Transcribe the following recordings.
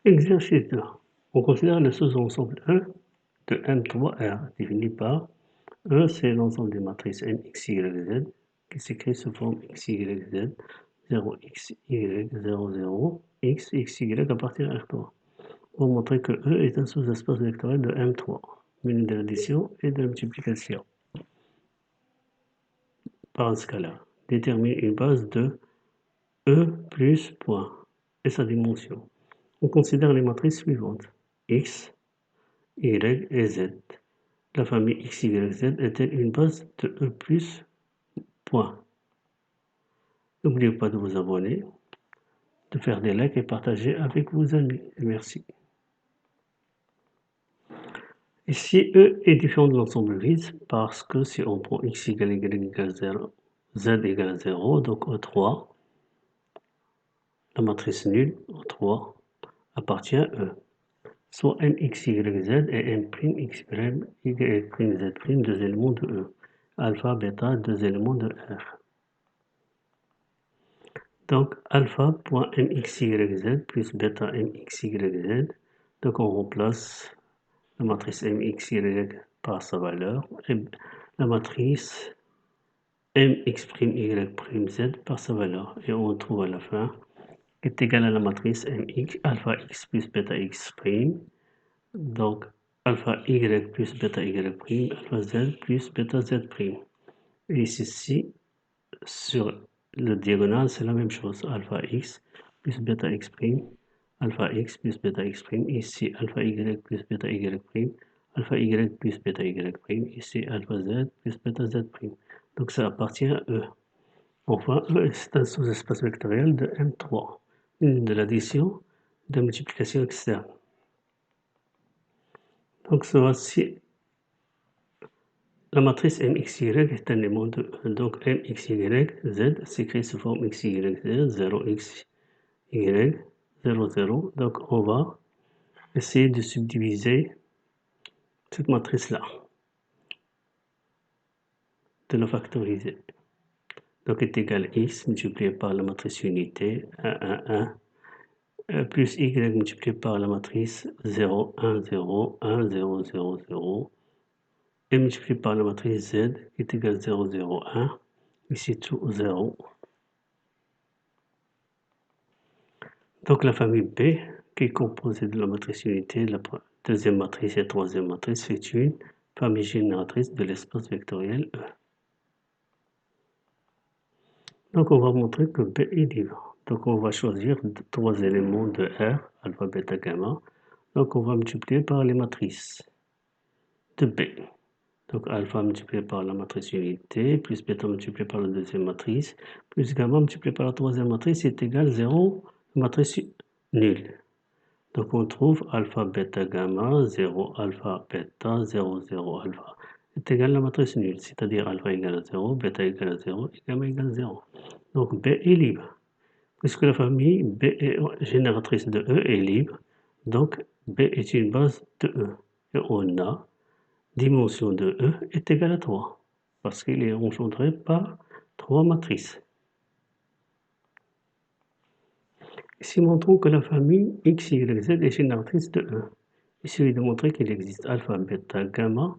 Exercice 2. On considère le sous-ensemble E de M3R défini par E, c'est l'ensemble des matrices M, X, Y, Z qui s'écrit sous forme X, Y, Z, 0, X, Y, 0, 0, X, X, Y à partir de R3. Pour montrer que E est un sous-espace vectoriel de M3, muni de l'addition et de la multiplication par un scalaire. Détermine une base de E plus point et sa dimension. On considère les matrices suivantes. X, Y et Z. La famille X, Y, Z est-elle une base de E plus point? N'oubliez pas de vous abonner, de faire des likes et partager avec vos amis. Merci. Ici, E est différent de l'ensemble vide parce que si on prend X égale Y égale 0, Z égale 0, donc E3, la matrice nulle, E3, appartient à E. Soit MX, Y, Z et M', X', Y', Z', deux éléments de E. Alpha, bêta, deux éléments de R. Donc, alpha.mxyz plus bêta mxyz. Donc, on remplace la matrice mxy par sa valeur et la matrice mx'y'z par sa valeur. Et on trouve à la fin qui est égal à la matrice mx alpha x plus bêta x'. Donc, alpha y plus bêta y', alpha z plus bêta z'. Et ceci, sur le diagonale, c'est la même chose. Alpha x plus bêta x', alpha x plus bêta x', ici alpha y plus bêta y', alpha y plus bêta y', ici alpha z plus bêta z'. Donc ça appartient à E. Enfin, E c'est un sous-espace vectoriel de M3, de l'addition de multiplication externe. Donc voici la matrice MXY est un élément de E. Donc MXY, Z s'écrit sous forme XY, 0X, Y, 0, 0. Donc on va essayer de subdiviser cette matrice-là, de la factoriser. Donc est égal à X multiplié par la matrice unité, 1, 1, 1, plus Y multiplié par la matrice 0, 1, 0, 1, 0, 0, 0, et multiplié par la matrice Z qui est égal à 0, 0, 1, ici tout 0. Donc la famille B, qui est composée de la matrice unité, la deuxième matrice et la troisième matrice, est une famille génératrice de l'espace vectoriel E. Donc on va montrer que B est libre. Donc on va choisir trois éléments de R, alpha, bêta, gamma. Donc on va multiplier par les matrices de B. Donc alpha multiplié par la matrice unité, plus bêta multiplié par la deuxième matrice, plus gamma multiplié par la troisième matrice est égal à 0, matrice nulle. Donc on trouve alpha, bêta, gamma, 0, alpha, bêta, 0, 0, alpha est égal à la matrice nulle, c'est-à-dire alpha égale à 0, bêta égale à 0 et gamma égale à 0. Donc B est libre. Puisque la famille B est génératrice de E est libre, donc B est une base de E. Et on a dimension de E est égale à 3, parce qu'il est engendré par 3 matrices. Ici, montrons que la famille X, Y, Z est génératrice de E. Il suffit de montrer qu'il existe alpha, bêta, gamma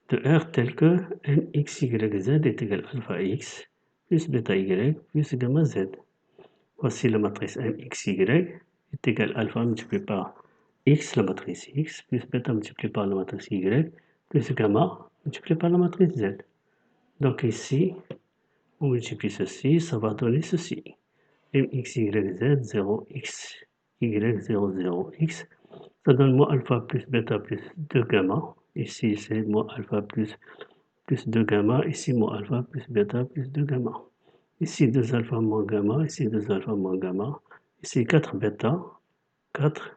de R tel que M, X, Y, Z est égal à alpha X plus bêta Y plus gamma Z. Voici la matrice M, X, Y est égale à alpha multiplié par X, la matrice X, plus bêta multiplié par la matrice Y, plus gamma multiplié par la matrice Z. Donc ici, on multiplie ceci, ça va donner ceci. Mx, Y, Z, 0, X, Y, 0, 0, X. Ça donne moins alpha plus bêta plus 2 gamma. Ici, c'est moins alpha plus 2 gamma. Ici, moins alpha plus bêta plus 2 gamma. Ici, 2 alpha moins gamma. Ici, 2 alpha moins gamma. Ici, 4 bêta. 4.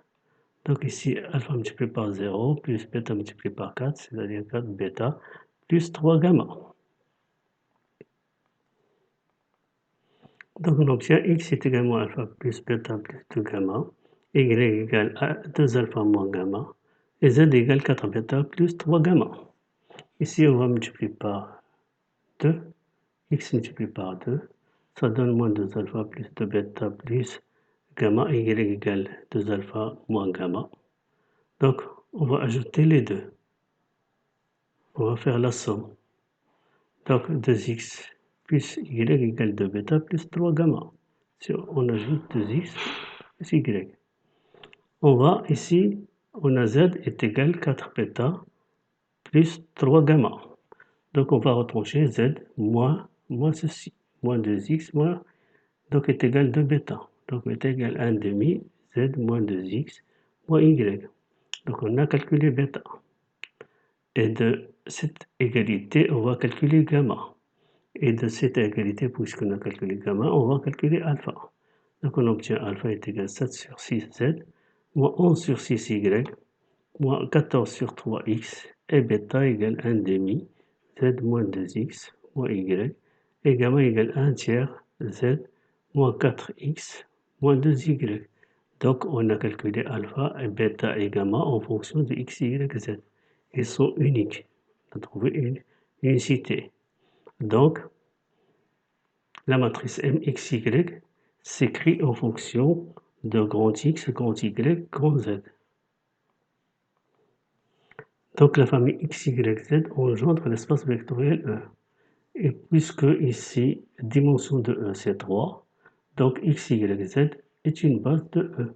Donc ici, alpha multiplié par 0 plus bêta multiplié par 4, c'est-à-dire 4 bêta plus 3 gamma. Donc on obtient x est également alpha plus bêta plus 2 gamma, y égale à 2 alpha moins gamma, et z égale 4 bêta plus 3 gamma. Ici on va multiplier par 2, x multiplié par 2, ça donne moins 2 alpha plus 2 bêta plus gamma y égale 2 alpha moins gamma. Donc, on va ajouter les deux. On va faire la somme. Donc, 2x plus y égale 2 bêta plus 3 gamma. Si on ajoute 2x plus y. On va ici, on a z est égal 4 bêta plus 3 gamma. Donc, on va retrancher z moins ceci, moins 2x, moins, donc est égal 2 bêta. Donc, est égal 1 demi z moins 2x moins y. Donc, on a calculé bêta. Et de cette égalité, on va calculer gamma. Et de cette égalité, puisqu'on a calculé gamma, on va calculer alpha. Donc, on obtient alpha est égal 7 sur 6z, moins 11 sur 6y, moins 14 sur 3x, et bêta égale 1 demi, z moins 2x, moins y, et gamma égale 1 tiers, z moins 4x, moins 2y. Donc, on a calculé alpha, et bêta et gamma en fonction de x, y, z. Ils sont uniques. On a trouvé une unicité. Donc, la matrice MXY s'écrit en fonction de grand X, grand Y, grand Z. Donc, la famille XYZ engendre l'espace vectoriel E. Et puisque ici, dimension de E, c'est 3, donc XYZ est une base de E.